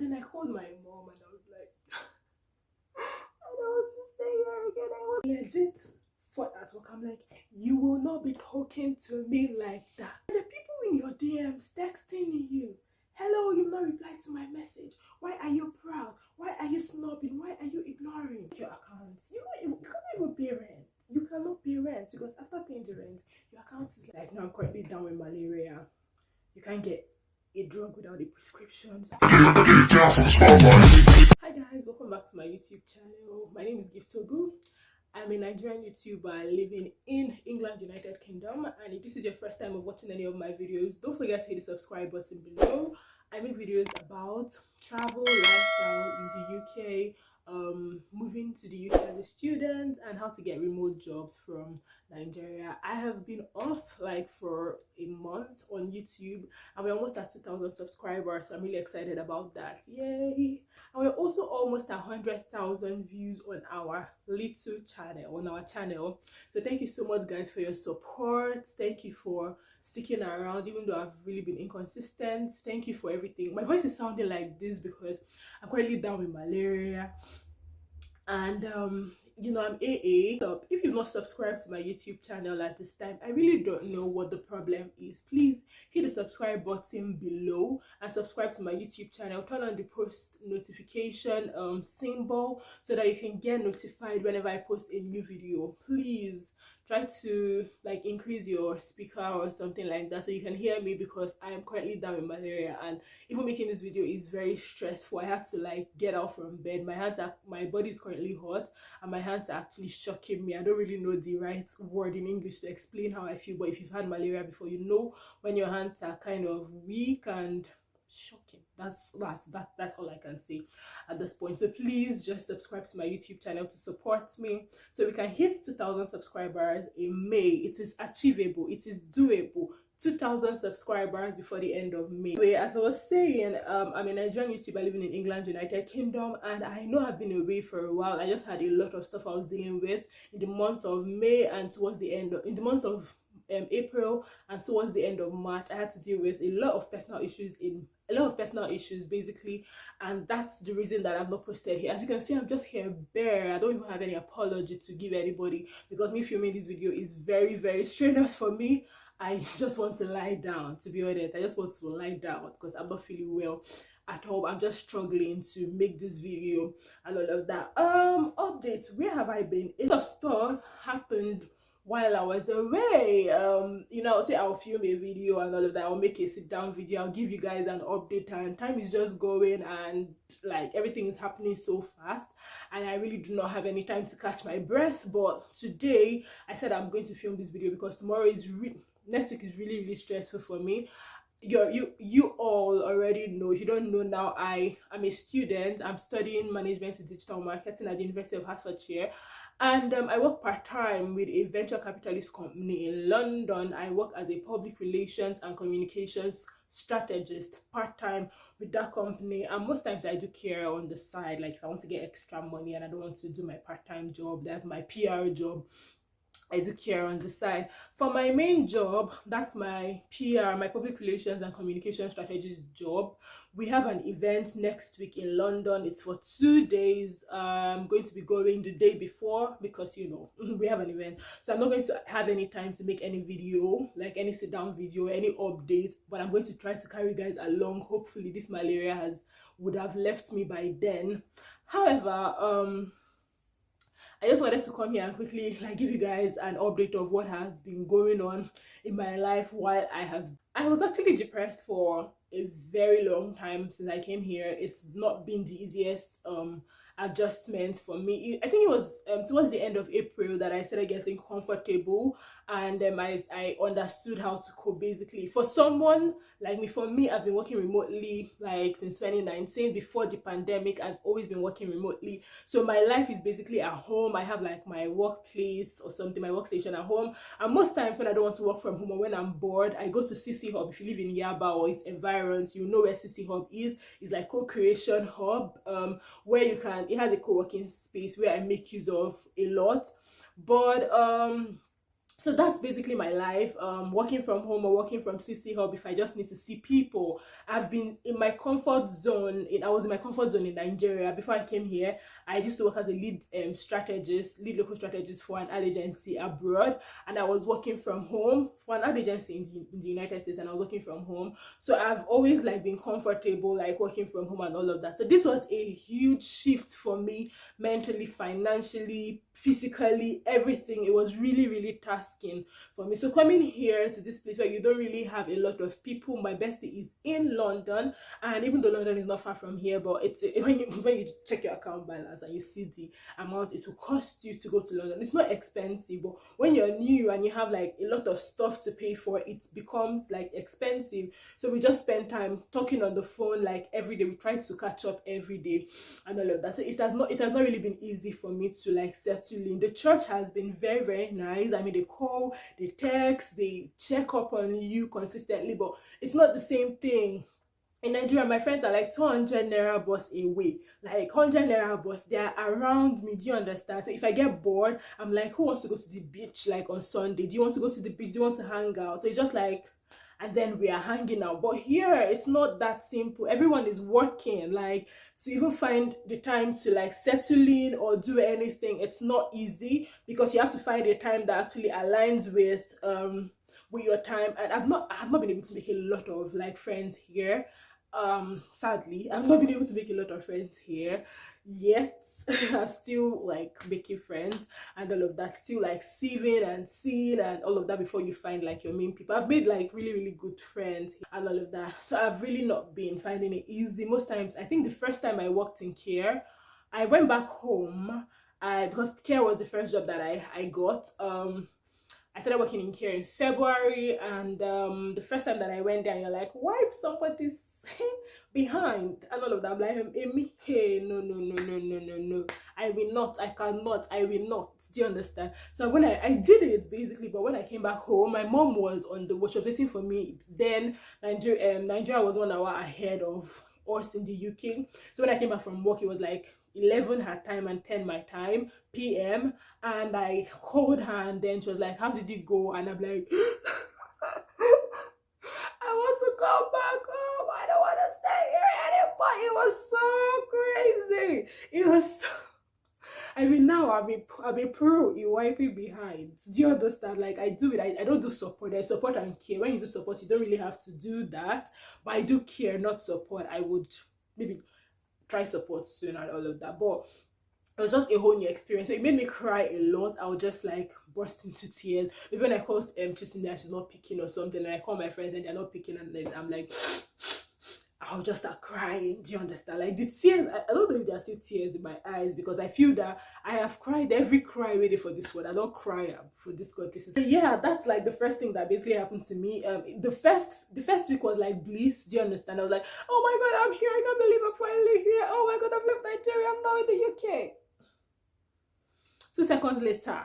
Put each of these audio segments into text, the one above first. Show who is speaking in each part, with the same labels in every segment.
Speaker 1: then I called my mom and I was like, I don't want to stay here again. I was legit fought at work. I'm like, you will not be talking to me like that. The people in your DMs texting you, hello, you've not replied to my message. Why are you proud? Why are you snobbing? Why are you ignoring your accounts? You can't even pay rent. You cannot pay rent because after paying the rent, your account is like, now I'm currently down with malaria. You can't get a drug without a prescription. Hi guys, welcome back to my YouTube channel. My name is Giftogu. I'm a Nigerian YouTuber living in England, United Kingdom, and if this is your first time of watching any of my videos, don't forget to hit the subscribe button below. I make videos about travel, lifestyle in the UK, moving to the UK as a student, and how to get remote jobs from Nigeria. I have been off like for a month on YouTube, and we're almost at 2,000 subscribers, so I'm really excited about that. Yay! And we're also almost at 100,000 views on our little channel, so thank you so much guys for your support. Thank you for sticking around even though I've really been inconsistent. Thank you for everything. My voice is sounding like this because I'm currently down with malaria, and you know, I'm AA. If you've not subscribed to my YouTube channel at this time, I really don't know what the problem is. Please hit the subscribe button below and subscribe to my YouTube channel. Turn on the post notification symbol so that you can get notified whenever I post a new video. Please try to like increase your speaker or something like that so you can hear me, because I am currently down with malaria, and even making this video is very stressful. I had to like get out from bed. My body is currently hot and my hands are actually shocking me. I don't really know the right word in English to explain how I feel, but if you've had malaria before, you know when your hands are kind of weak and shocking. That's all I can say at this point. So please just subscribe to my YouTube channel to support me so we can hit 2,000 subscribers in May. It is achievable, it is doable. 2,000 subscribers before the end of May. Anyway, as I was saying, I'm a Nigerian YouTuber living in England, United Kingdom, and I know I've been away for a while. I just had a lot of stuff I was dealing with in the month of May and towards the end of, in the month of April and towards the end of March. I had to deal with a lot of personal issues basically, and that's the reason that I've not posted here. As you can see, I'm just here bare. I don't even have any apology to give anybody because me filming this video is very, very strenuous for me. I just want to lie down, to be honest. I just want to lie down because I'm not feeling well at all. I'm just struggling to make this video and all of that. Updates, where have I been? A lot of stuff happened while I was away. You know, say I'll film a video and all of that. I'll make a sit down video. I'll give you guys an update, and time is just going and like everything is happening so fast, and I really do not have any time to catch my breath. But today I said I'm going to film this video because tomorrow is next week is really, really stressful for me. You all already know. If you don't know now, I'm a student. I'm studying management with digital marketing at the University of Hertfordshire, and I work part-time with a venture capitalist company in London. I work as a public relations and communications strategist part-time with that company, and most times I do care on the side, like if I want to get extra money and I don't want to do my part-time job, that's my PR job, I do care on the side. For my main job, that's my PR, my public relations and communication strategist job. We have an event next week in London. It's for 2 days. I'm going to be going the day before because, you know, we have an event. So I'm not going to have any time to make any video, like any sit down video, any update, but I'm going to try to carry you guys along. Hopefully this malaria would have left me by then. However, I just wanted to come here and quickly like give you guys an update of what has been going on in my life while I was actually depressed for a very long time since I came here. It's not been the easiest adjustment for me. I think it was towards the end of April that I started getting comfortable, and I understood how to cope basically. For someone like me, I've been working remotely like since 2019. Before the pandemic, I've always been working remotely, so my life is basically at home. I have like my workplace or something, my workstation at home, and most times when I don't want to work from home or when I'm bored, I go to CC Hub. If you live in Yaba or its environs, you know where CC Hub is. It's like co-creation hub, where it has a co-working space where I make use of a lot. But So that's basically my life, working from home or working from CC Hub if I just need to see people. I've been in my comfort zone. I was in my comfort zone in Nigeria before I came here. I used to work as a lead local strategist for an ad agency abroad, and I was working from home for an ad agency in the United States, and I was working from home. So I've always like been comfortable like working from home and all of that. So this was a huge shift for me, mentally, financially, physically, everything. It was really, really tasking for me. So coming here to this place where you don't really have a lot of people, my bestie is in London, and even though London is not far from here, but it's when you check your account balance and you see the amount it will cost you to go to London, it's not expensive, but when you're new and you have like a lot of stuff to pay for, it becomes like expensive. So we just spend time talking on the phone like every day. We try to catch up every day and all of that. So it has not really been easy for me to like settle in. The church has been very, very nice. I mean, they call, they text, they check up on you consistently, but it's not the same thing. In Nigeria, my friends are like 200 naira bus away, like 100 naira bus. They are around me. Do you understand? So if I get bored, I'm like, who wants to go to the beach like on Sunday? Do you want to go to the beach? Do you want to hang out? So it's just like, and then we are hanging out. But here it's not that simple. Everyone is working. Like, to even find the time to like settle in or do anything, it's not easy, because you have to find a time that actually aligns with your time. And I have not been able to make a lot of like friends here. Sadly, I've not been able to make a lot of friends here yet. I'm still like making friends and all of that, still like sieving and seeing and all of that before you find like your main people. I've made like really, really good friends and all of that. So I've really not been finding it easy. Most times, I think the first time I worked in care, I went back home because care was the first job that I got. I started working in care in February, and the first time that I went there, you're like, wipe somebody's behind and all of that. I'm like, Amy, hey, no, I will not, I cannot, I will not. Do you understand? So when I did it basically, but when I came back home, my mom was on the watch, waiting for me. Then Nigeria was 1 hour ahead of us in the UK. So when I came back from work, it was like 11 her time and 10 my time PM, and I called her, and then she was like, how did it go? And I'm like, I want to come back home, I don't want to stay here anymore. It was so crazy. It was so... I mean, now I'm a pro in wiping behind. Do you understand? Like, I do it. I don't do support. I support and care. When you do support, you don't really have to do that, but I do care, not support. I would maybe try support soon and all of that, but it was just a whole new experience. So it made me cry a lot. I would just like burst into tears. Maybe when I called Chisinda, she's not picking or something, and I call my friends and they're not picking, and then I'm like, I'll just start crying. Do you understand? Like the tears, I don't know if there are still tears in my eyes, because I feel that I have cried every cry ready for this one. I don't cry for this country. So yeah, that's like the first thing that basically happened to me. The first week was like bliss. Do you understand? I was like, oh my god, I'm here. I can't believe I'm finally here. Oh my god, I've left Nigeria. I'm now in the UK. 2 seconds later,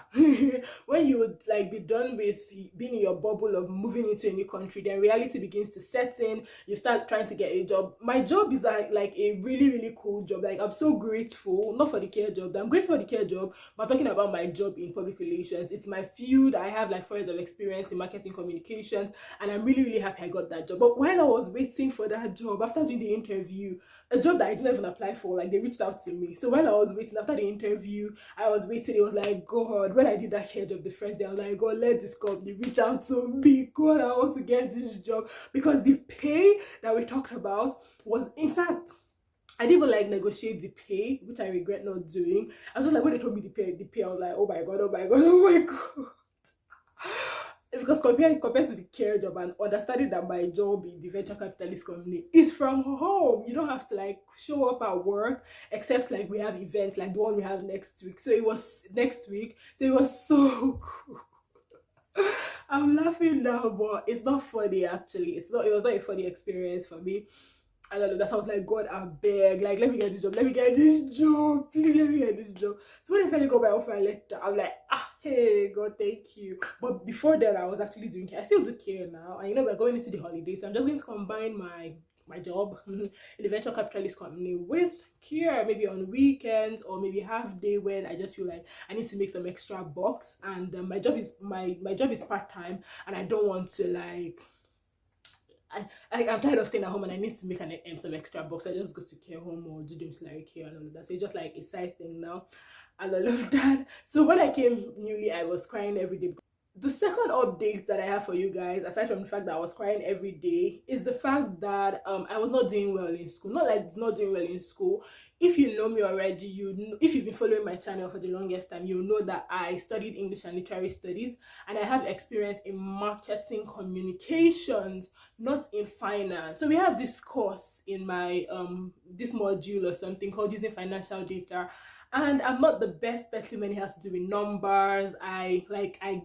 Speaker 1: when you would like be done with being in your bubble of moving into a new country, then reality begins to set in. You start trying to get a job. My job is like a really, really cool job. Like, I'm so grateful, not for the care job. I'm grateful for the care job, but I'm talking about my job in public relations. It's my field. I have like 4 years of experience in marketing communications, and I'm really, really happy I got that job. But while I was waiting for that job, after doing the interview, a job that I didn't even apply for, like, they reached out to me. So while I was waiting, after the interview, I was waiting. It was like, God, when I did that hair job the first day, I was like, God, let this company reach out to me. God, I want to get this job. Because the pay that we talked about was, in fact, I didn't even like negotiate the pay, which I regret not doing. I was just like, when they told me the pay, I was like, oh my God, oh my God, oh my God. Because compared to the care job, and understanding that my job in the venture capitalist company is from home, you don't have to like show up at work, except like we have events like the one we have next week. So it was next week. So it was so cool. I'm laughing now, but it's not funny actually. It was not a funny experience for me. And all of that, I was like, God, I beg, like, let me get this job, please let me get this job. So when I finally got my offer letter, I'm like, hey, God, thank you. But before that, I was actually doing care. I still do care now, and you know, we're going into the holidays, so I'm just going to combine my my job in a venture capitalist company with care, maybe on weekends or maybe half day when I just feel like I need to make some extra bucks. And my job is part-time, and I don't want to like I'm tired of staying at home and I need to make some extra bucks. So I just go to care home or do domiciliary care and all of that. So it's just like a side thing now and all of that. So when I came newly, I was crying every day. The second update that I have for you guys, aside from the fact that I was crying every day, is the fact that I was not doing well in school. Not like not doing well in school. If you know me already, if you've been following my channel for the longest time, you know that I studied English and Literary Studies, and I have experience in marketing communications, not in finance. So we have this course in my this module or something called using financial data. And I'm not the best person when it has to do with numbers. I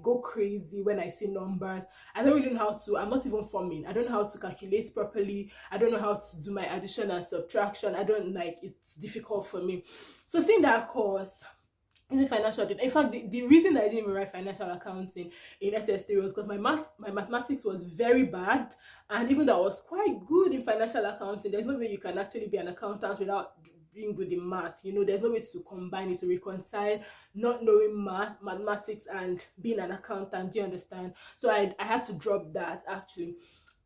Speaker 1: go crazy when I see numbers. I don't really know how to, I'm not even forming. I don't know how to calculate properly. I don't know how to do my addition and subtraction. It's difficult for me. So seeing that course, in financial data, in fact, the reason I didn't even write financial accounting in SS3 was because my mathematics was very bad. And even though I was quite good in financial accounting, there's no way you can actually be an accountant without being good in math. There's no way to combine it, to reconcile not knowing mathematics and being an accountant. Do you understand? So I had to drop that actually.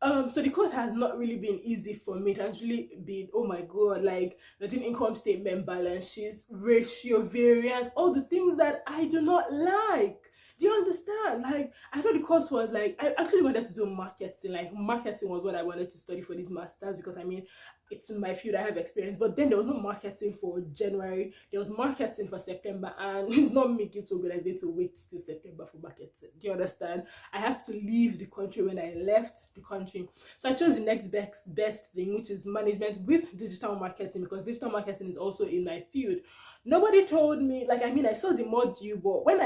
Speaker 1: So the course has not really been easy for me. It has really been, oh my god, like doing income statement, balance sheets, ratio, variance, all the things that I do not like. Do you understand? Like, I thought the course was like, I actually wanted to do marketing. Like, marketing was what I wanted to study for this master's, because I mean, it's in my field, I have experience. But then there was no marketing for January, there was marketing for September, and it's not making so good. I need to wait till September for marketing. Do you understand? I had to leave the country when I left the country. So I chose the next best thing, which is management with digital marketing, because digital marketing is also in my field. Nobody told me, like, I mean, I saw the module, but when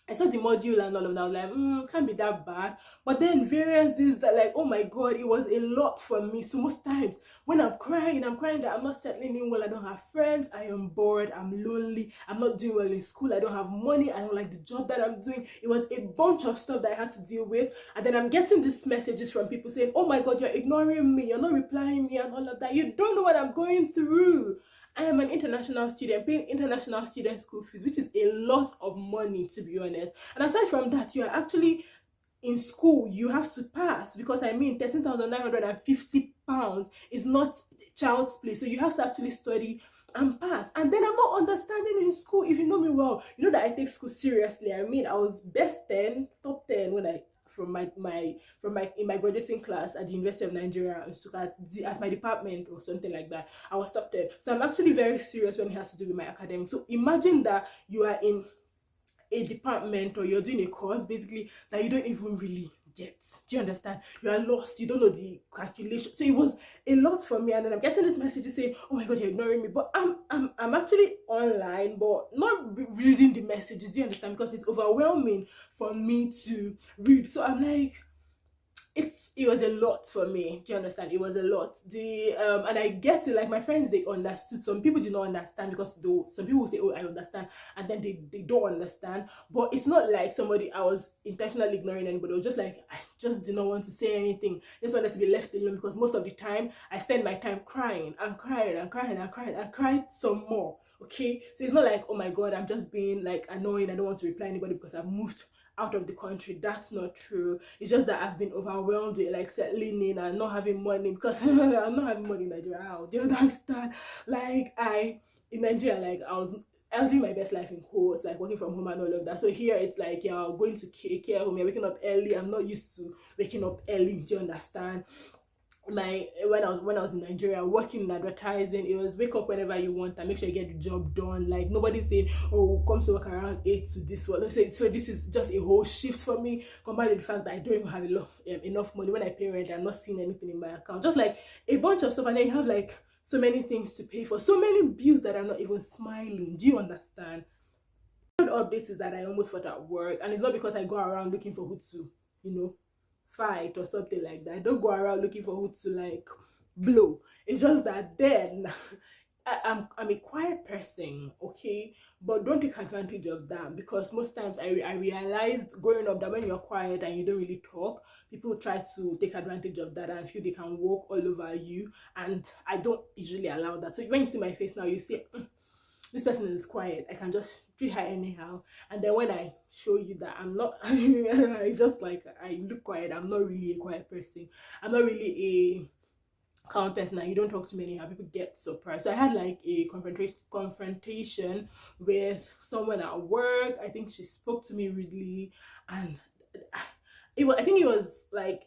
Speaker 1: I saw the module and all of that, I was like, can't be that bad. But then variance, this, that, like, oh my god, it was a lot for me. So most times when I'm crying that I'm not settling in well, I don't have friends, I am bored, I'm lonely, I'm not doing well in school, I don't have money, I don't like the job that I'm doing. It was a bunch of stuff that I had to deal with. And then I'm getting these messages from people saying, oh my god, you're ignoring me, you're not replying me and all of that. You don't know what I'm going through. I am an international student, paying international student school fees, which is a lot of money, to be honest. And aside from that, you are actually in school, you have to pass, because I mean, £13,950 is not child's play. So you have to actually study and pass. And then I'm not understanding in school. If you know me well, you know that I take school seriously. I mean, I was top 10 when I in my graduating class at the University of Nigeria as my department or something like that. I was top 10. So I'm actually very serious when it has to do with my academics. So imagine that you are in a department, or you're doing a course basically that you don't even really get. Do you understand? You are lost, you don't know the calculation. So it was a lot for me. And then I'm getting this message saying, oh my god, you're ignoring me. But I'm actually online, but not reading the messages. Do you understand? Because it's overwhelming for me to read. So I'm like, it was a lot for me. Do you understand? It was a lot. And I get it, like my friends, they understood. Some people do not understand, because some people will say, oh, I understand, and then they don't understand. But it's not like I was intentionally ignoring anybody. It was just like, I just did not want to say anything. I just wanted to be left alone, because most of the time I spend my time crying and crying and crying and crying and cried some more. Okay, so it's not like, oh my god, I'm just being like annoying, I don't want to reply anybody because I've moved out of the country. That's not true. It's just that I've been overwhelmed with like settling in and not having money, because I'm not having money in Nigeria. How do you understand? Like, in Nigeria, like I was living my best life in quotes, like working from home and all of that. So here it's like you're going to care home, you're waking up early. I'm not used to waking up early. Do you understand? When I was in Nigeria working in advertising, it was wake up whenever you want and make sure you get the job done. Like, nobody saying, oh, come to work around 8 to this one. So this is just a whole shift for me, combined with the fact that I don't even have enough money. When I pay rent, I'm not seeing anything in my account, just like a bunch of stuff. And then you have like so many things to pay for, so many bills that are not even smiling. Do you understand? The update is that I almost fought at work, and it's not because I go around looking for who to fight or something like that. I don't go around looking for who to like blow. It's just that then I'm a quiet person, okay, but don't take advantage of that, because most times I realized growing up that when you're quiet and you don't really talk, people try to take advantage of that and feel they can walk all over you, and I don't usually allow that. So when you see my face now, you see, this person is quiet, I can just treat her anyhow. And then when I show you that I'm not, it's just like I look quiet, I'm not really a quiet person, I'm not really a calm person, and you don't talk to me anyhow, people get surprised. So I had like a confrontation with someone at work. I think she spoke to me rudely, and I think it was like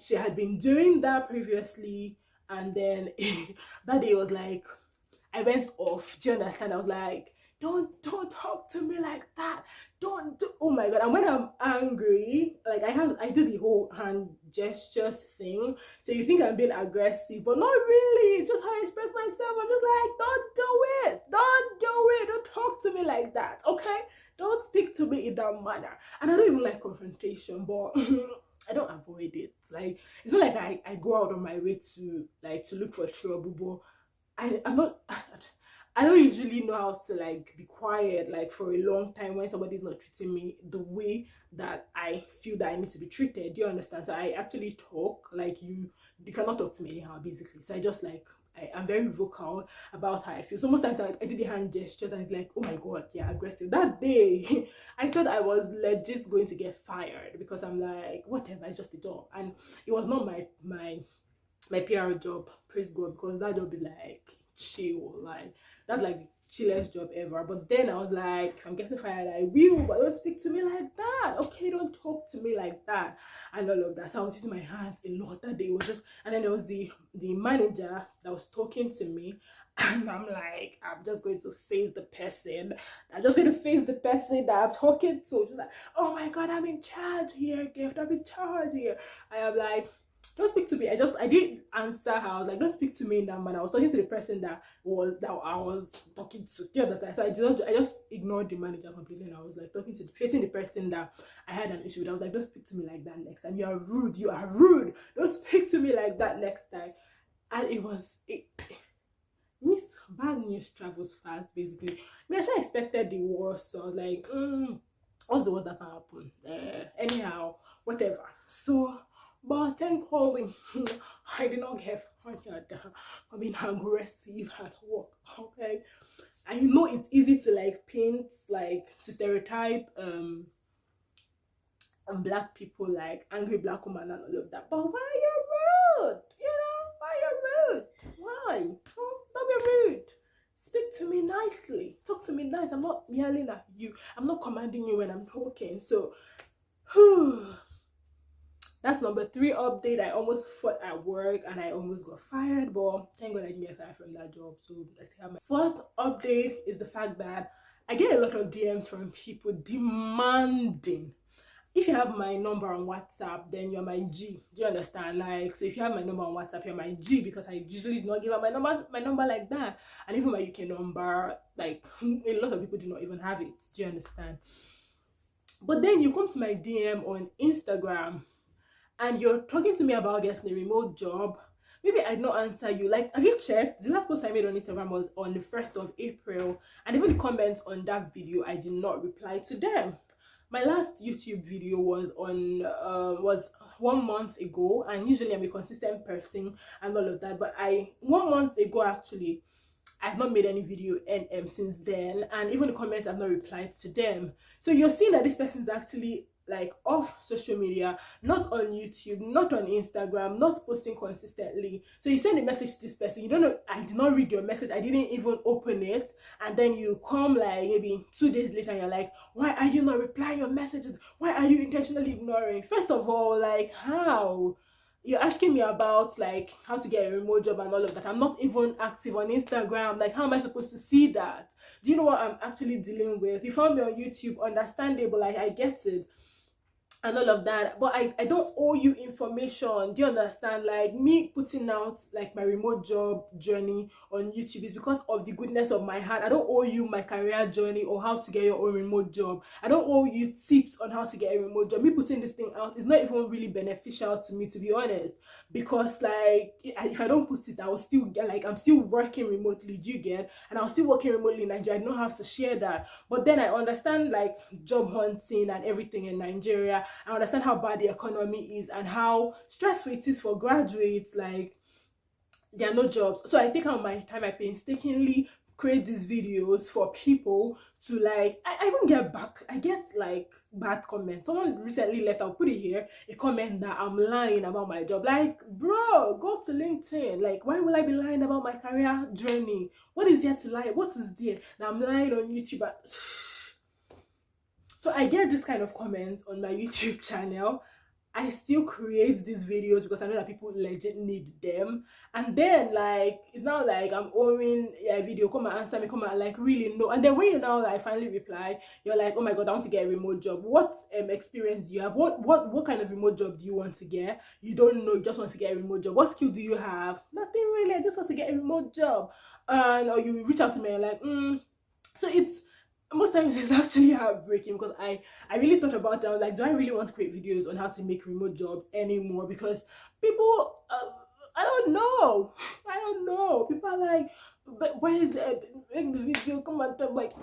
Speaker 1: she had been doing that previously, and then that day was like I went off. Do you understand? I was like, don't talk to me like that. Don't do, oh my god. And when I'm angry, like I do the whole hand gestures thing. So you think I'm being aggressive, but not really. It's just how I express myself. I'm just like, don't do it. Don't do it. Don't talk to me like that. Okay? Don't speak to me in that manner. And I don't even like confrontation, but I don't avoid it. Like it's not like I go out on my way to look for trouble, but I'm not I don't usually know how to like be quiet like for a long time when somebody's not treating me the way that I feel that I need to be treated. Do you understand? So I actually talk like you cannot talk to me anyhow, basically. So I just like I'm very vocal about how I feel. So most times I do the hand gestures and it's like, oh my god, yeah, aggressive. That day I thought I was legit going to get fired, because I'm like, whatever, it's just a job. And it was not my PR job, praise God, because that job is like chill, like that's like the chillest job ever. But then I was like, if I'm getting fired, I will, but don't speak to me like that, okay? Don't talk to me like that, and all of that. So I was using my hands a lot that day. It was just, and then there was the manager that was talking to me, and I'm like, I'm just going to face the person. I'm just going to face the person that I'm talking to. She's like, oh my god, I'm in charge here, Gift. I'm in charge here. I am like, don't speak to me. I didn't answer her. I was like, don't speak to me in that manner. I was talking to the person that I was talking to. Do you understand? So I just ignored the manager completely, and I was like facing the person that I had an issue with. I was like, don't speak to me like that next time. You are rude. You are rude. Don't speak to me like that next time. And bad news travels fast, basically. I mean, I actually expected the worst, so I was like, what's the worst that can happen? Anyhow, whatever. So, but thankfully, I did not get fired for being aggressive at work. Okay, I know it's easy to like paint, like to stereotype black people like angry black woman and all of that. But why are you rude? You know, why are you rude? Why? Don't be rude. Speak to me nicely. Talk to me nice. I'm not yelling at you. I'm not commanding you when I'm talking. So, that's number 3 update. I almost fought at work and I almost got fired, but thank god I didn't get fired from that job. So I still have my 4th update is the fact that I get a lot of DMs from people demanding, if you have my number on WhatsApp, then you're my G. Do you understand? Like, so if you have my number on WhatsApp, you're my G, because I usually do not give out my number like that. And even my UK number, like a lot of people do not even have it. Do you understand? But then you come to my DM on Instagram and you're talking to me about getting a remote job. Maybe I did not answer you. Like, have you checked? The last post I made on Instagram was on the 1st of April, and even the comments on that video, I did not reply to them. My last YouTube video was on was 1 month ago, and usually I'm a consistent person and all of that, but 1 month ago actually I've not made any video since then, and even the comments I've not replied to them. So you're seeing that this person is actually like off social media, not on YouTube, not on Instagram, not posting consistently. So you send a message to this person, you don't know, I did not read your message, I didn't even open it, and then you come like maybe 2 days later and you're like, why are you not replying your messages? Why are you intentionally ignoring? First of all, like, how? You're asking me about like how to get a remote job and all of that. I'm not even active on Instagram. Like, how am I supposed to see that? Do you know what I'm actually dealing with? You found me on YouTube, understandable, like I get it and all of that, but I don't owe you information. Do you understand? Like, me putting out like my remote job journey on YouTube is because of the goodness of my heart. I don't owe you my career journey or how to get your own remote job. I don't owe you tips on how to get a remote job. Me putting this thing out is not even really beneficial to me, to be honest, because like if I don't put it, I will still get like I'm still working remotely, do you get? And I was still working remotely in Nigeria. I don't have to share that. But then I understand like job hunting and everything in Nigeria. I understand how bad the economy is and how stressful it is for graduates. Like there are no jobs. So I take out my time, I painstakingly create these videos for people to like I even get back, I get like bad comments. Someone recently left, I'll put it here, a comment that I'm lying about my job. Like, bro, go to LinkedIn. Like, why will I be lying about my career journey? What is there to lie? What is there? Now I'm lying on YouTube. So I get this kind of comments on my YouTube channel. I still create these videos because I know that people legit need them. And then like it's now like I'm owing a video, come and answer me, come and like really no. And then when you now like finally reply, you're like, oh my god, I want to get a remote job. What experience do you have? What kind of remote job do you want to get? You don't know, you just want to get a remote job. What skill do you have? Nothing really. I just want to get a remote job. And or you reach out to me and like, so it's most times it's actually heartbreaking because I really thought about that. I was like, do I really want to create videos on how to make remote jobs anymore? Because people I don't know. I don't know. People are like, but where is it? Make the video, come and talk. Like,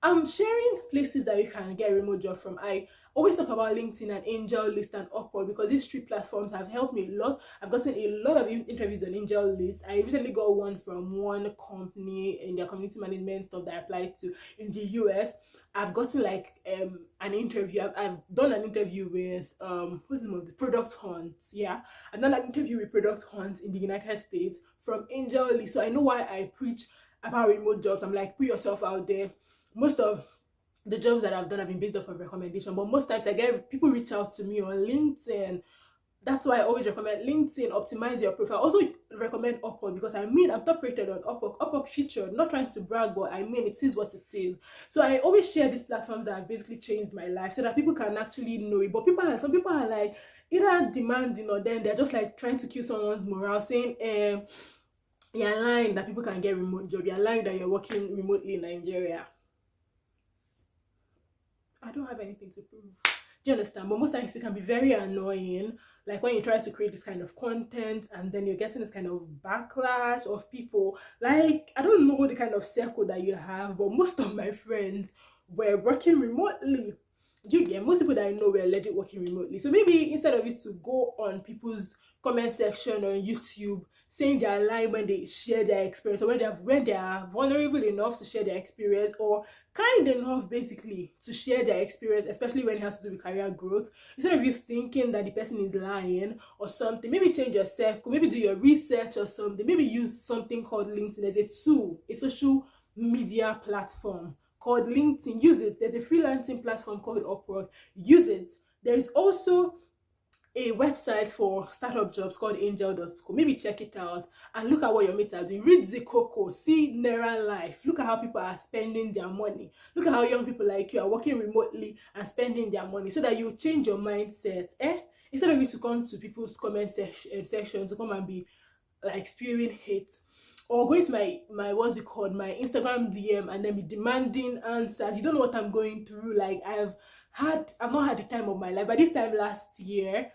Speaker 1: I'm sharing places that you can get a remote job from. I always talk about LinkedIn and Angel List and Upwork because these three platforms have helped me a lot. I've gotten a lot of interviews on Angel List. I recently got one from one company in their community management stuff that I applied to in the US. I've gotten like an interview. I've done an interview with what's the name of the Product Hunt. Yeah, I've done an interview with Product Hunt in the United States from Angel List. So I know why I preach about remote jobs. I'm like, put yourself out there. Most of the jobs that I've done have been based off of recommendation, but most times I get people reach out to me on LinkedIn. That's why I always recommend LinkedIn. Optimize your profile. Also recommend Upwork because I mean I'm top rated on Upwork. Upwork featured. Not trying to brag, but I mean it is what it is. So I always share these platforms that have basically changed my life so that people can actually know it. But some people are like either demanding or then they're just like trying to kill someone's morale, saying you're lying that people can get remote job. You're lying that you're working remotely in Nigeria. I don't have anything to prove. Do you understand? But most times it can be very annoying. Like when you try to create this kind of content and then you're getting this kind of backlash of people. Like, I don't know the kind of circle that you have, but most of my friends were working remotely. Do you get? Most people that I know were legit working remotely. So maybe instead of you to go on people's comment section on YouTube saying they are lying when they share their experience, or when they are vulnerable enough to share their experience, or kind enough basically to share their experience, especially when it has to do with career growth, instead of you thinking that the person is lying or something, maybe change your circle, maybe do your research or something, maybe use something called LinkedIn as a tool, a social media platform called LinkedIn. Use it. There's a freelancing platform called Upwork. Use it. There is also a website for startup jobs called angel.co. Maybe check it out and look at what your mates are doing. Read the Coco, see Naira life. Look at how people are spending their money. Look at how young people like you are working remotely and spending their money, so that you change your mindset. Instead of you to come to people's comment section to come and be like spewing hate, or going to my what's it called, my Instagram DM and then be demanding answers. You don't know what I'm going through. Like I've not had the time of my life. By this time last year,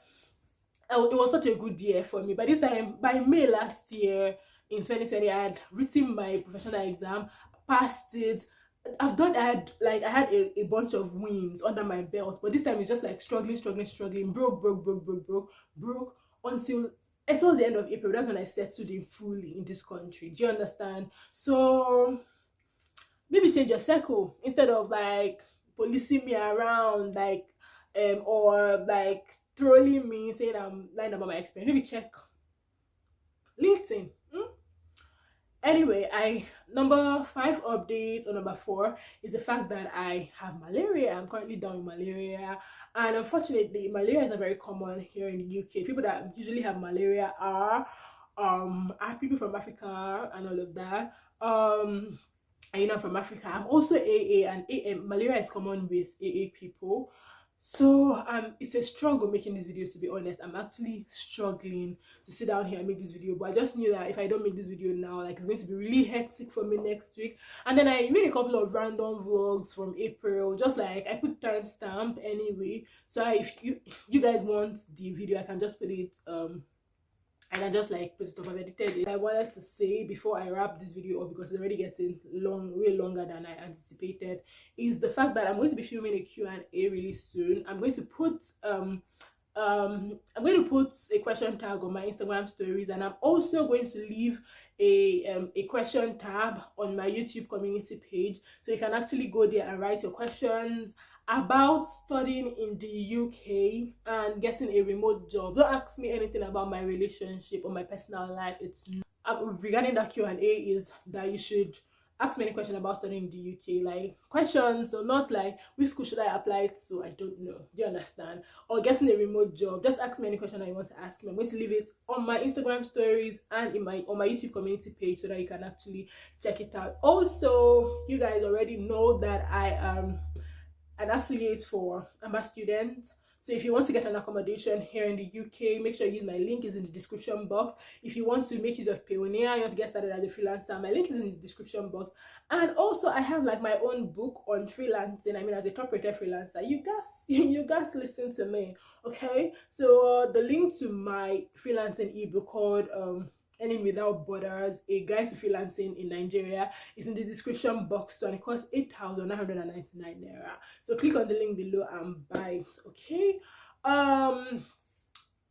Speaker 1: it was such a good year for me. By this time, by May last year in 2020, I had written my professional exam, passed it. I had a bunch of wins under my belt, but this time it's just like struggling, broke until it was the end of April. That's when I settled in fully in this country. Do you understand? So maybe change your circle instead of like policing me around, like or like trolling me saying I'm lying about my experience. Maybe check LinkedIn. Anyway, number 5 update, or number 4 is the fact that I have malaria. I'm currently down with malaria, and unfortunately malaria is not very common here in the UK. People that usually have malaria are people from Africa and all of that. And you know, I'm from Africa. I'm also AA, and malaria is common with AA people. So it's a struggle making this video, to be honest. I'm actually struggling to sit down here and make this video, but I just knew that if I don't make this video now, like, it's going to be really hectic for me next week. And then I made a couple of random vlogs from April, just like I put timestamp anyway. So if you guys want the video, I can just put it and I just like put it up. I've edited it. I wanted to say before I wrap this video up, because it's already getting long, way longer than I anticipated, is the fact that I'm going to be filming a Q&A really soon. I'm going to put a question tag on my Instagram stories, and I'm also going to leave a question tab on my YouTube community page, so you can actually go there and write your questions about studying in the UK and getting a remote job. Don't ask me anything about my relationship or my personal life. It's regarding that Q&A is that you should ask me any question about studying in the UK, like questions, so not like which school should I apply to, I don't know, do you understand, or getting a remote job. Just ask me any question that you want to ask me. I'm going to leave it on my Instagram stories and on my YouTube community page, so that you can actually check it out. Also, you guys already know that I am an affiliate for AMBA Student. So if you want to get an accommodation here in the UK, make sure you use my link, is in the description box. If you want to make use of Payoneer, you want to get started as a freelancer, my link is in the description box. And also I have like my own book on freelancing. I mean, as a top-rated freelancer, you guys listen to me, okay? So the link to my freelancing ebook called Earning Without Borders, a guide to freelancing in Nigeria, is in the description box too, and it costs 8,999 naira. So click on the link below and buy it, okay?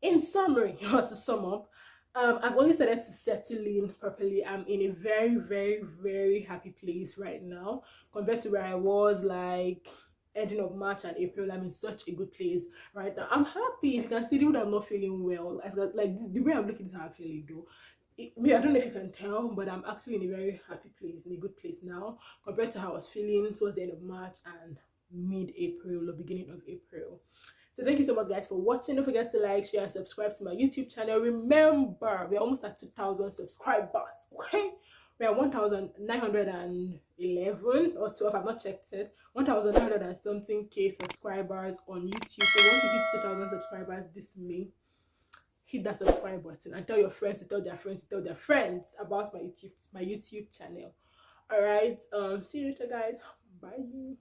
Speaker 1: In summary, or to sum up, I've only started to settle in properly. I'm in a very, very, very happy place right now compared to where I was like ending of March and April. I'm in such a good place right now. I'm happy. If you can see, even though I'm not feeling well, like the way I'm looking is how I'm feeling though. I don't know if you can tell, but I'm actually in a very happy place, in a good place now, compared to how I was feeling towards the end of March and mid-April or beginning of April. So thank you so much, guys, for watching. Don't forget to like, share, and subscribe to my YouTube channel. Remember, we're almost at 2,000 subscribers, okay? We're at 1,911 or 12, I've not checked it. 1,900 and something K subscribers on YouTube. So once you hit 2,000 subscribers this May, hit that subscribe button and tell your friends to tell their friends to tell their friends about my YouTube channel. All right, see you later, guys. Bye.